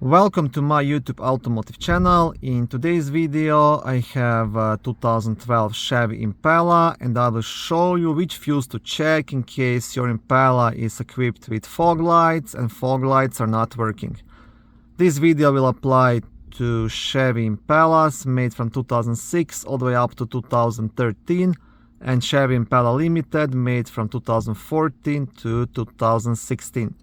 Welcome to my YouTube automotive channel. In today's video I have a 2012 Chevy Impala and I will show you which fuse to check in case your Impala is equipped with fog lights and fog lights are not working. This video will apply to Chevy Impalas made from 2006 all the way up to 2013 and Chevy Impala Limited made from 2014 to 2016.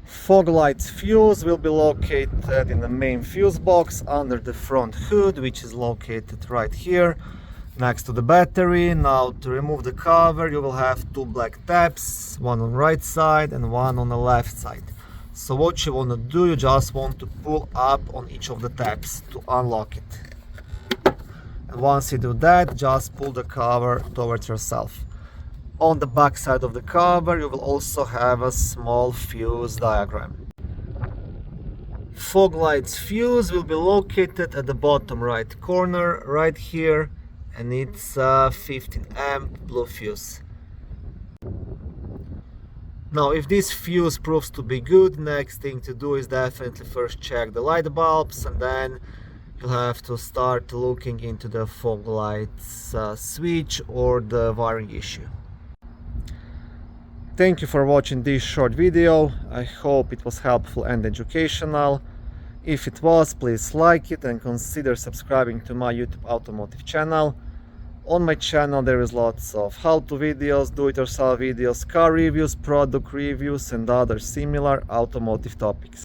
Fog lights fuse will be located in the main fuse box under the front hood, which is located right here next to the battery. Now to remove the cover you will have two black tabs, one on the right side and one on the left side. So what you want to do, you just want to pull up on each of the tabs to unlock it. And once you do that, just pull the cover towards yourself. On the back side of the cover you will also have a small fuse diagram. Fog lights fuse will be located at the bottom right corner right here, and it's a 15 amp blue fuse. Now if this fuse proves to be good, next thing to do is definitely first check the light bulbs, and then you'll have to start looking into the fog lights switch or the wiring issue. Thank you for watching this short video. I hope it was helpful and educational. If it was, please like it and consider subscribing to my YouTube automotive channel. On my channel there is lots of how-to videos, do-it-yourself videos, car reviews, product reviews and other similar automotive topics.